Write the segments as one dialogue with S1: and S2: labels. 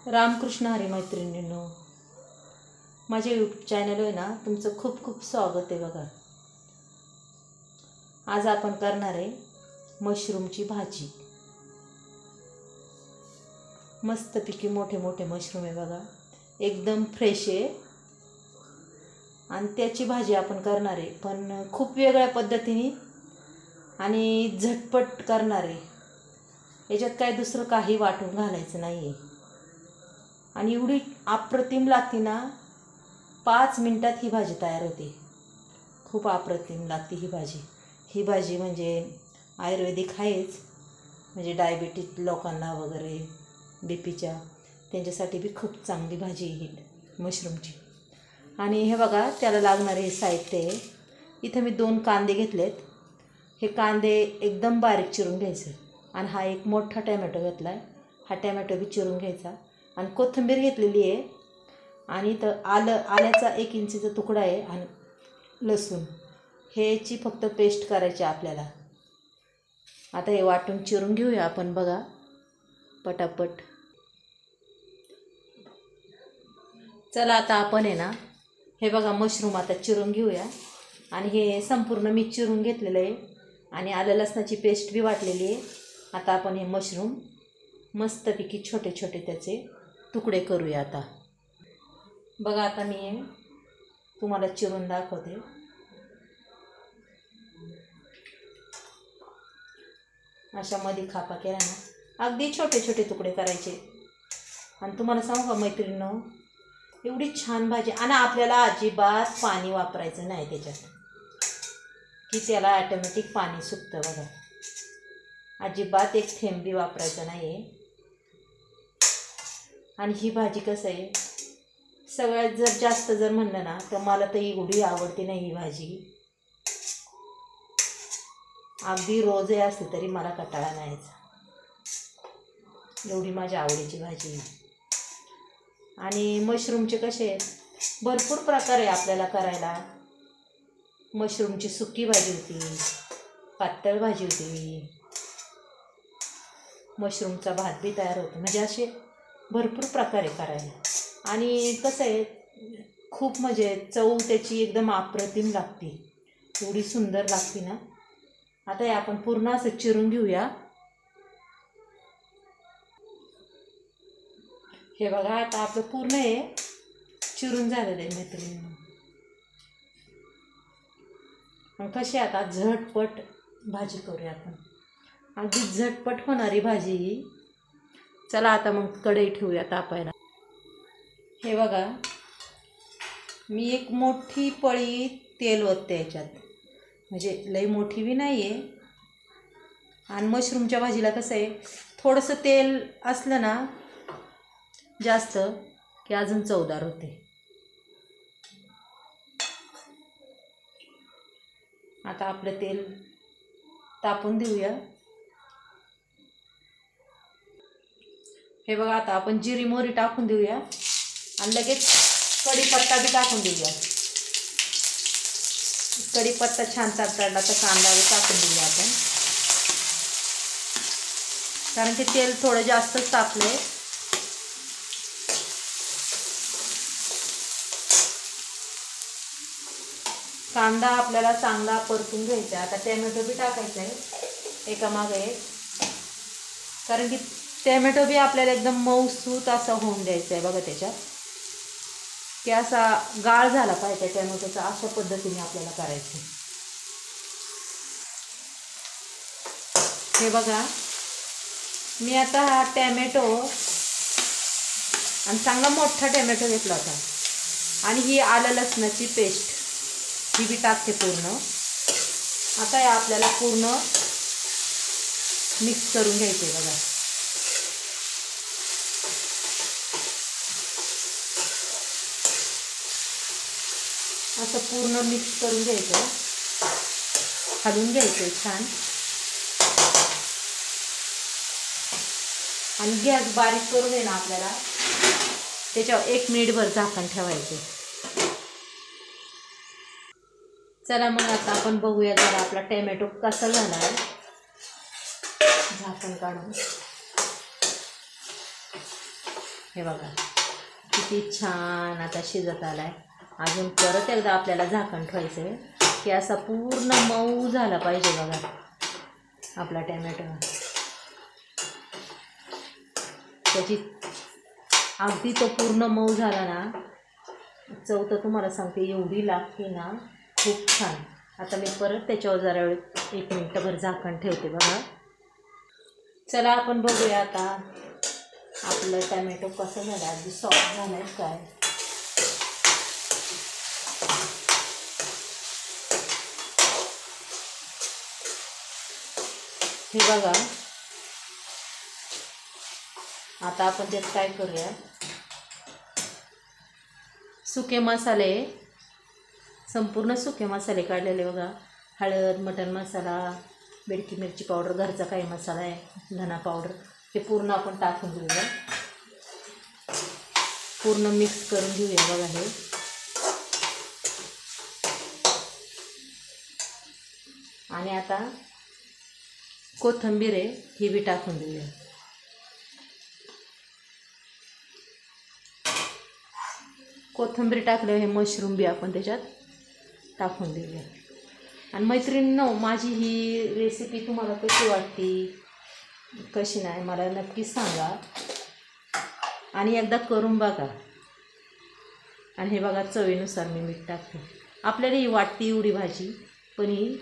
S1: रामकृष्ण हरी मैत्रिणींनो, माझ्या YouTube channel आहे ना, तुमचं खूप खूप स्वागत आहे. बघा, आज आपण करणार आहे मशरूमची भाजी. मस्तपैकी मोठे मोठे मशरूम आहे बघा, एकदम फ्रेश आहे आणि त्याची भाजी आपण करणार आहे, पण खूप वेगळ्या पद्धतीने आणि झटपट करणार आहे. याच्यात काय दुसरं काही वाटून घालायचं नाही आहे आणि एवढी अप्रतिम लागते ना, 5 मिनटात ही भाजी तयार होते. खूप अप्रतिम लागते ही भाजी. ही भाजी म्हणजे आयुर्वेदिक आहेच, म्हणजे डायबिटीज लोकांना वगैरे बीपीच्या त्यांच्यासाठी बी खूप चांगली भाजी ही मशरूमची. आणि हे बघा, त्याला लागणारे हे साहित्य आहे. इथं मी 2 कांदे घेतलेत. हे कांदे एकदम बारीक चिरून घ्यायचे आणि हा एक मोठा टॅमॅटो घेतला आहे. हा टॅमॅटो बी चिरून घ्यायचा आणि कोथिंबीर घेतलेली आहे आणि इथं आल्याचा 1 इंचीचा तुकडा आहे आणि लसूण, ह्याची फक्त पेस्ट करायची आपल्याला. आता हे वाटून चिरून घेऊया आपण. बघा पटापट. चला आता आपण आहे ना, हे बघा मशरूम आता चिरून घेऊया. आणि हे संपूर्ण मी चिरून घेतलेलं आहे आणि आलं लसणाची पेस्ट बी वाटलेली आहे. आता आपण हे मशरूम मस्तपैकी छोटे छोटे त्याचे तुकडे करूया. आता बघा, आता मी तुम्हाला चिरून दाखवते. अशा मध्ये खापा केला ना, अगदी छोटे छोटे तुकडे करायचे. आणि तुम्हाला सांगू का मैत्रिणींनो, एवढी छान भाजी. आणि आपल्याला अजिबात पाणी वापरायचं नाही त्याच्यात, की त्याला ॲटोमॅटिक पाणी सुटतं. बघा, अजिबात एक थेंब बी वापरायचं नाही आहे. आणि ही भाजी कसं आहे, सगळ्यात जर जास्त जर म्हणलं ना, तर मला तर एवढी आवडते नाही ही भाजी. अगदी रोजही असते तरी मला कंटाळा नाही यायचा, एवढी माझ्या आवडीची भाजी. आणि मशरूमचे कसे आहेत, भरपूर प्रकार आहे आपल्याला करायला. मशरूमची सुकी भाजी होती, पातळ भाजी होती, मशरूमचा भात बी तयार होतो. म्हणजे असे भरपूर प्रकारे करायला. आणि कसं आहे, खूप म्हणजे चव त्याची एकदम अप्रतिम लागते, एवढी सुंदर लागते ना. आता हे आपण पूर्ण असं चिरून घेऊया. हे बघा, आता आपलं पूर्ण हे चिरून झालेलं आहे मैत्रिणींनो. मग कशी आता झटपट भाजी करूया आपण, अगदी झटपट होणारी भाजी ही. चला आता मग कढई ठेवूया तापायला. हे बघा, मी एक मोठी पळी तेल ओतते याच्यात, म्हणजे लई मोठी बी नाही आहे. आणि मशरूमच्या भाजीला कसं आहे, थोडंसं तेल असलं ना जास्त, की अजून चवदार होते. आता आपलं तेल तापून देऊया. हे बघा, आता आपण जिरी मोहरी टाकून देऊया आणि लगेच कढीपत्ता बी टाकून देऊया. कढीपत्ता छान तडतडला तर कांदा बी टाकून देऊया आपण, कारण ते तेल थोडं जास्तच तापले. कांदा आपल्याला चांगला परतून घ्यायचा. आता टॅमॅटो बी टाकायचा आहे एकामागे एक, कारण की टॅमॅटो बी आपल्याला एकदम मऊसूत असा होऊन द्यायचा आहे. बघा, त्याच्यात की असा गाळ झाला पाहिजे टॅमॅटोचा, अशा पद्धतीने आपल्याला करायचं. हे बघा, मी आता हा टॅमॅटो आणि चांगला मोठा टॅमॅटो घेतला होता आणि ही आलं लसणाची पेस्ट ही बी टाकते पूर्ण. आता हे आपल्याला पूर्ण मिक्स करून घ्यायचे. बघा, असं पूर्ण मिक्स करून घ्यायचं, हलवून घ्यायचं छान. आणि गॅस बारीक करून आहे ना आपल्याला, त्याच्यावर 1 मिनिटभर झाकण ठेवायचं. चला मग आता आपण बघूया जरा आपला टॅमॅटो कसा झाला आहे. झाकण काढून हे बघा किती छान आता शिजत आलाय. अजून परत एकदा आपल्याला झाकण ठेवायचं आहे की असा पूर्ण मऊ झाला पाहिजे बघा आपला टॅमॅटो. त्याची अगदी तो पूर्ण मऊ झाला ना, चव तर तुम्हाला सांगते एवढी लागते ना, खूप छान. आता मी परत त्याच्यावर जरा वेळ 1 मिनिटभर झाकण ठेवते बघा. चला आपण बघूया आता आपलं टॅमॅटो कसं झालं, अगदी सॉफ्ट झालं आहे काय. हे बघा आता आपण त्यात काय करूया, सुके मसाले, संपूर्ण सुके मसाले काढलेले बघा. हळद, मटण मसाला, बेडकी मिरची पावडर, घरचा काही मसाला आहे, धना पावडर, हे पूर्ण आपण टाकून घेऊया. पूर्ण मिक्स करून घेऊया बघा हे. आणि आता कोथिंबीर आहे ही बी टाकून देऊया. कोथिंबीर टाकल्यावर हे मशरूम बी आपण त्याच्यात टाकून देऊया. आणि मैत्रिणींनो, माझी ही रेसिपी तुम्हाला कशी वाटते कशी नाही मला नक्की सांगा आणि एकदा करून बघा. आणि हे बघा चवीनुसार मी मीठ टाकते. आपल्याला ही वाटते एवढी भाजी पण ही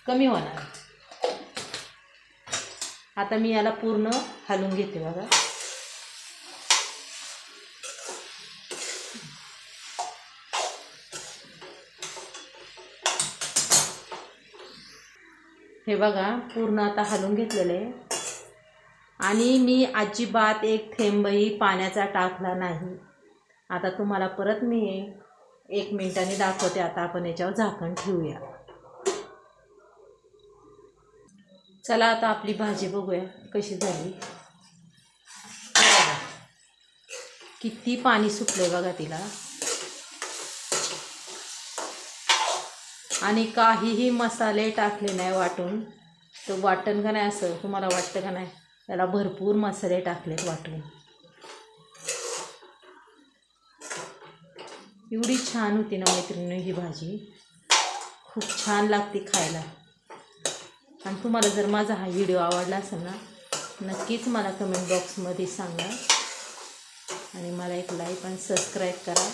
S1: कमी होणार. आता मी याला पूर्ण हलवून घेते बघा. हे बघा पूर्ण आता हलवून घेतलेलं आहे. आणि मी अजिबात एक थेंबही पाण्याचा टाकला नाही. आता तुम्हाला परत मी 1 मिनिटाने दाखवते. आता आपण याच्यावर झाकण ठेवूया. चला आता आपली भाजी बघूया कशी झाली. बघा किती पाणी सुटलंय बघा तिला. आणि काहीही मसाले टाकले नाही वाटून. तर वाटण का नाही असं तुम्हाला वाटतं का नाही, त्याला भरपूर मसाले टाकलेत वाटून. एवढी छान होती ना मैत्रिणी ही भाजी, खूप छान लागते खायला. आणि तुम्हाला जर माझा हा व्हिडिओ आवडला असेल ना, नक्कीच मला कमेंट बॉक्समध्ये सांगा. आणि मला एक लाईक आणि सबस्क्राईब करा.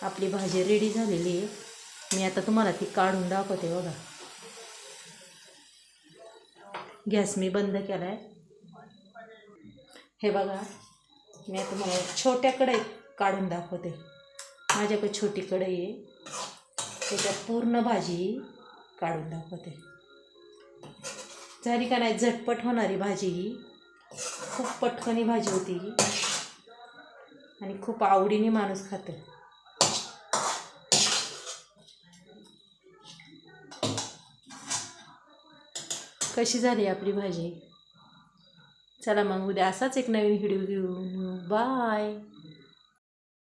S1: आपली भाजी रेडी झालेली आहे. मी आता तुम्हाला ती काढून दाखवते बघा. गॅस मी बंद केला आहे. हे बघा मी आता तुम्हाला छोट्या कढईत काढून दाखवते. माझ्याकडे छोटी कढई आहे, त्याच्यात पूर्ण भाजी काढून दाखवते. झाली का नाही झटपट होणारी भाजी ही. खूप पटकनी भाजी होती ही आणि खूप आवडीने माणूस खातो. कशी झाली आपली भाजी. चला मग उद्या असाच एक नवीन व्हिडिओ घेऊ. बाय.